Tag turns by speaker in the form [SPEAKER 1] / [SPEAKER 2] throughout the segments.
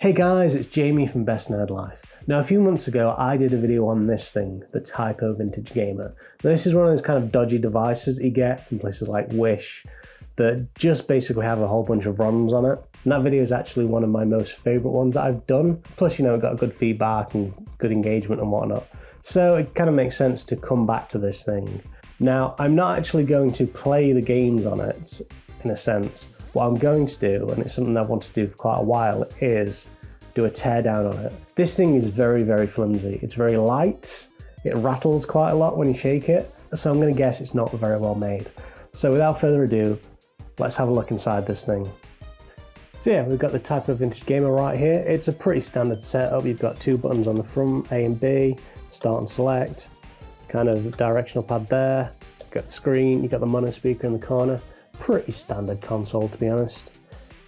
[SPEAKER 1] Hey guys, it's Jamie from BestNerdLife. Now a few months ago I did a video on this thing, the Typo Vintage Gamer. Now this is one of those kind of dodgy devices that you get from places like Wish that just basically have a whole bunch of ROMs on it. And that video is actually one of my most favourite ones that I've done. Plus, you know, it got good feedback and good engagement and whatnot. So it kind of makes sense to come back to this thing. Now, I'm not actually going to play the games on it, in a sense. What I'm going to do, and it's something I've wanted to do for quite a while, is do a teardown on it. This thing is very, very flimsy. It's very light. It rattles quite a lot when you shake it. So I'm going to guess it's not very well made. So without further ado, let's have a look inside this thing. So yeah, we've got the Typo Vintage Gamer right here. It's a pretty standard setup. You've got two buttons on the front, A and B, start and select, kind of directional pad there. You've got the screen, you've got the mono speaker in the corner. Pretty standard console, to be honest.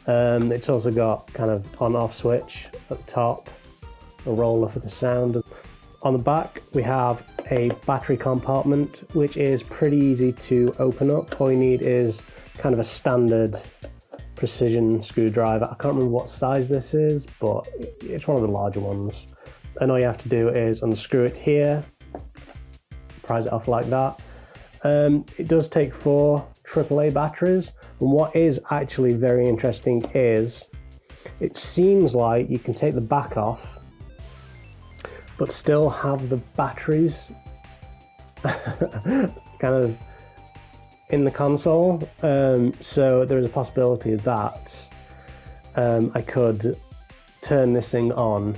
[SPEAKER 1] It's also got kind of on-off switch at the top, a roller for the sound. On the back, we have a battery compartment, which is pretty easy to open up. All you need is kind of a standard precision screwdriver. I can't remember what size this is, but it's one of the larger ones. And all you have to do is unscrew it here, prise it off like that. It does take 4 AAA batteries, and what is actually very interesting is it seems like you can take the back off but still have the batteries kind of in the console. So there is a possibility that I could turn this thing on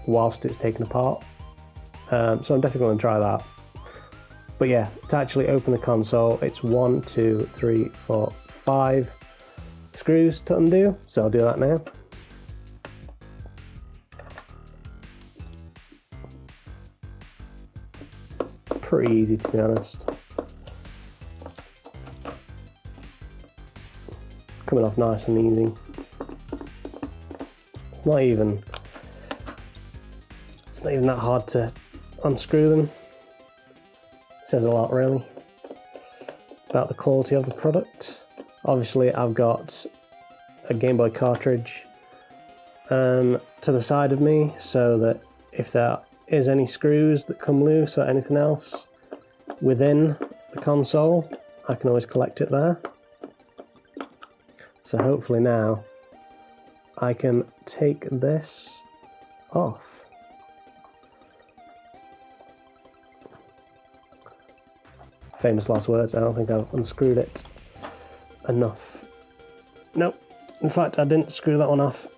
[SPEAKER 1] whilst it's taken apart. So I'm definitely going to try that. But yeah, to actually open the console, it's 1, 2, 3, 4, 5 screws to undo. So I'll do that now. Pretty easy, to be honest. Coming off nice and easy. It's not even that hard to unscrew them. Says a lot, really, about the quality of the product. Obviously, I've got a Game Boy cartridge to the side of me, so that if there is any screws that come loose or anything else within the console, I can always collect it there. So hopefully now I can take this off. Famous last words, I don't think I've unscrewed it enough. Nope, in fact I didn't screw that one off.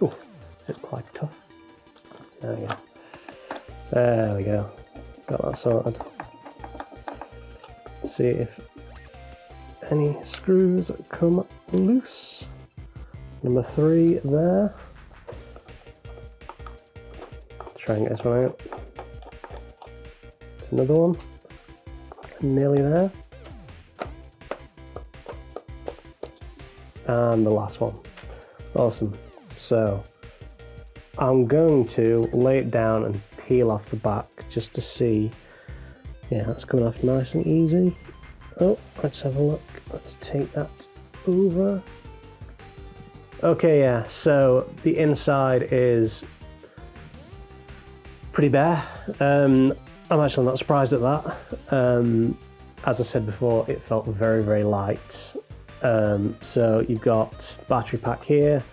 [SPEAKER 1] Oh, it's quite tough. There we go. There we go. Got that sorted. Let's see if any screws come loose. Number 3 there. Try and get this one out. Another one, nearly there, and the last one. Awesome. So I'm going to lay it down and peel off the back just to see. Yeah, that's coming off nice and easy. Oh, let's have a look. Let's take that over. Okay, yeah, so the inside is pretty bare. I'm actually not surprised at that. As I said before, it felt very, very light. So you've got battery pack here,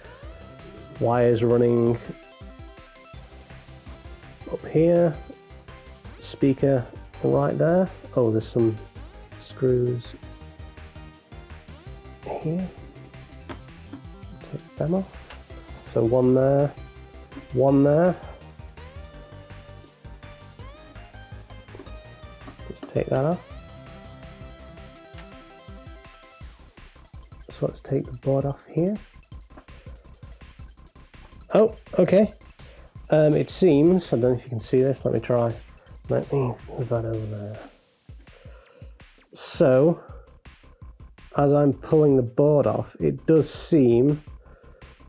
[SPEAKER 1] wires running up here, speaker right there. Oh, there's some screws here. Take them off. So one there, one there. Take that off. So let's take the board off here. Oh, okay. It seems, I don't know if you can see this, let me try. Let me move that over there. So, as I'm pulling the board off, it does seem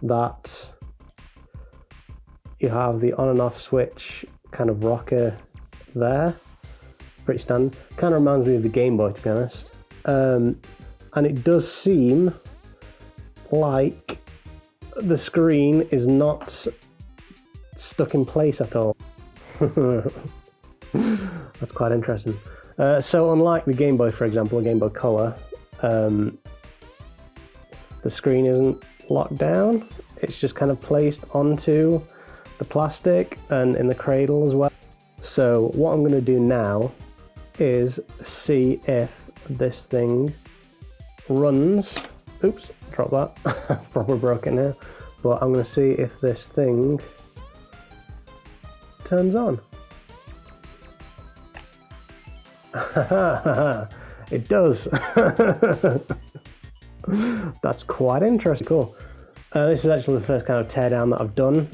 [SPEAKER 1] that you have the on and off switch kind of rocker there. Pretty standard. Kind of reminds me of the Game Boy, to be honest. And it does seem like the screen is not stuck in place at all. That's quite interesting. So unlike the Game Boy, for example, a Game Boy Color, the screen isn't locked down. It's just kind of placed onto the plastic and in the cradle as well. So what I'm going to do now is see if this thing runs. Oops, drop that. I've probably broken now. But I'm going to see if this thing turns on. It does. That's quite interesting. Cool. This is actually the first kind of teardown that I've done.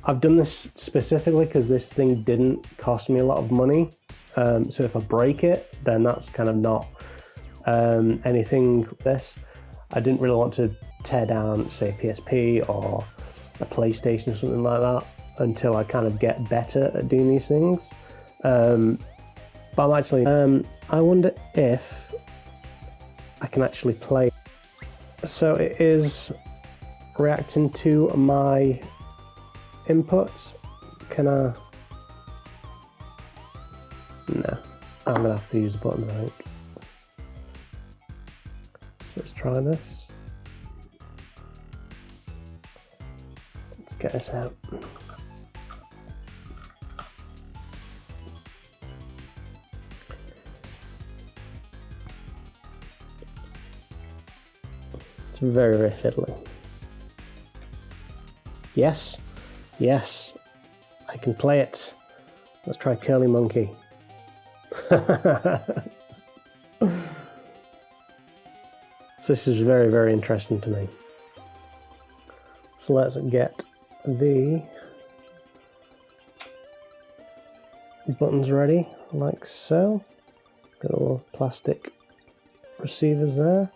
[SPEAKER 1] I've done this specifically because this thing didn't cost me a lot of money. So if I break it, then that's kind of not anything like this. I didn't really want to tear down, say, a PSP or a PlayStation or something like that until I kind of get better at doing these things. But I'm actually, I wonder if I can actually play. So it is reacting to my inputs. Can I? No, I'm gonna have to use the buttons, I think. So let's try this. Let's get this out. It's very, very fiddly. Yes, yes, I can play it. Let's try Curly Monkey. So this is very, very interesting to me. So let's get the buttons ready, like so. Got little plastic receivers there.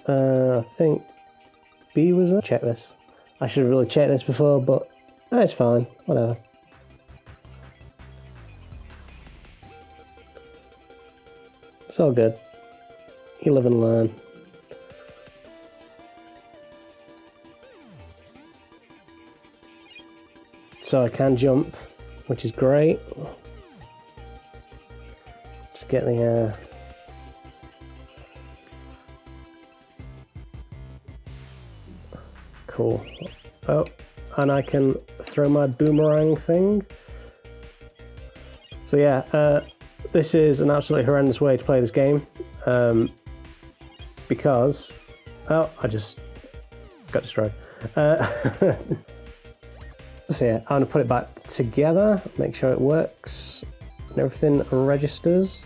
[SPEAKER 1] I think B was there. Check this. I should have really checked this before, but it's fine, whatever. It's all good. You live and learn. So I can jump, which is great. Just get the cool. Oh, and I can throw my boomerang thing. So yeah, this is an absolutely horrendous way to play this game. Because, oh, I just got destroyed. So yeah, I'm gonna put it back together, make sure it works, and everything registers.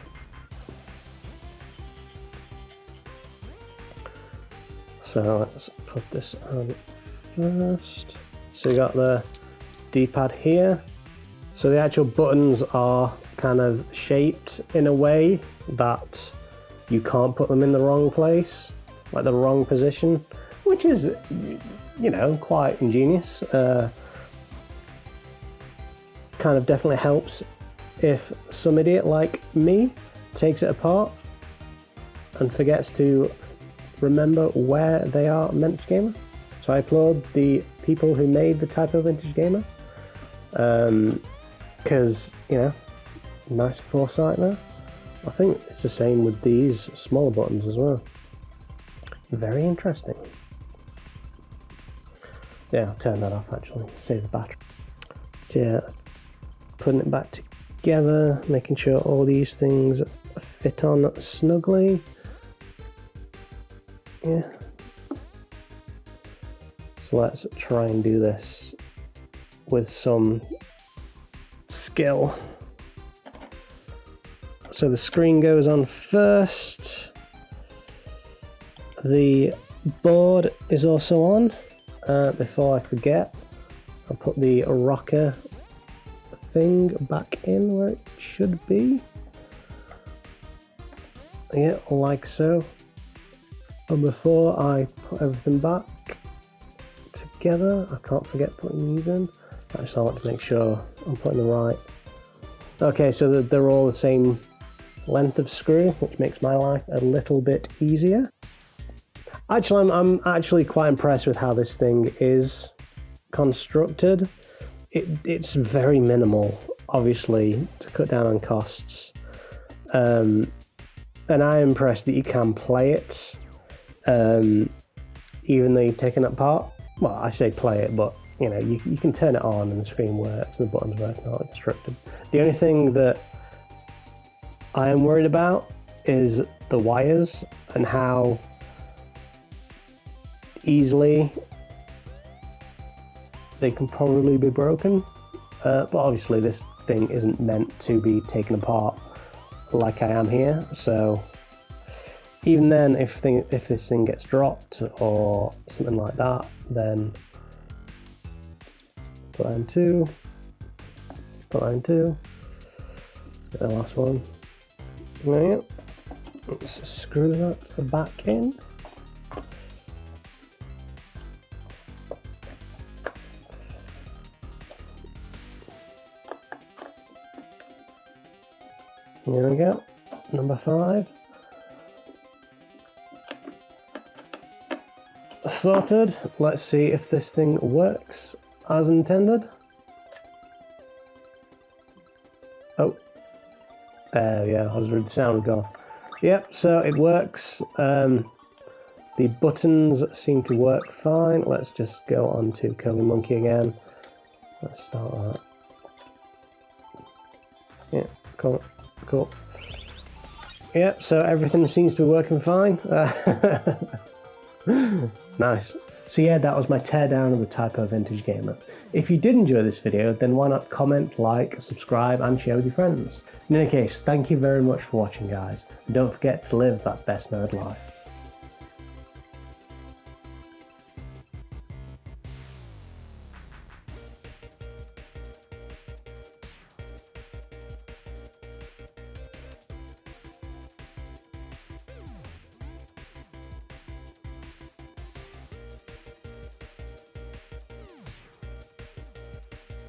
[SPEAKER 1] So let's put this on first. So you got the D-pad here. So the actual buttons are kind of shaped in a way that you can't put them in the wrong place, like the wrong position, which is, you know, quite ingenious. Kind of definitely helps if some idiot like me takes it apart and forgets to remember where they are meant to game. So I applaud the people who made the Typo Vintage Gamer, because, you know, nice foresight there. I think it's the same with these smaller buttons as well. Very interesting. Yeah, I'll turn that off actually, save the battery. So yeah, putting it back together, making sure all these things fit on snugly. Yeah. So let's try and do this with some skill. So the screen goes on first. The board is also on. Before I forget, I'll put the rocker thing back in where it should be. Yeah, like so. And before I put everything back together, I can't forget putting these in. Actually, I want to make sure I'm putting the right. Okay, so they're all the same length of screw, which makes my life a little bit easier. Actually, I'm actually quite impressed with how this thing is constructed. It's very minimal, obviously, to cut down on costs. And I'm impressed that you can play it, even though you've taken it apart. Well, I say play it, but you know, you can turn it on and the screen works and the buttons work and all constructed. The only thing that I am worried about is the wires and how easily they can probably be broken. But obviously this thing isn't meant to be taken apart like I am here, so even then, if this thing gets dropped or something like that, then put that in two, the last one. There you go. Let's screw that back in. Here we go, number 5. Sorted. Let's see if this thing works as intended. Oh, yeah, I was ready, the sound would go off. Yep, so it works. The buttons seem to work fine. Let's just go on to Curly Monkey again. Let's start that. Yeah, cool. Yep, so everything seems to be working fine. Nice. So yeah, that was my teardown of the Typo Vintage Gamer. If you did enjoy this video, then why not comment, like, subscribe, and share with your friends. In any case, thank you very much for watching, guys. And don't forget to live that best nerd life.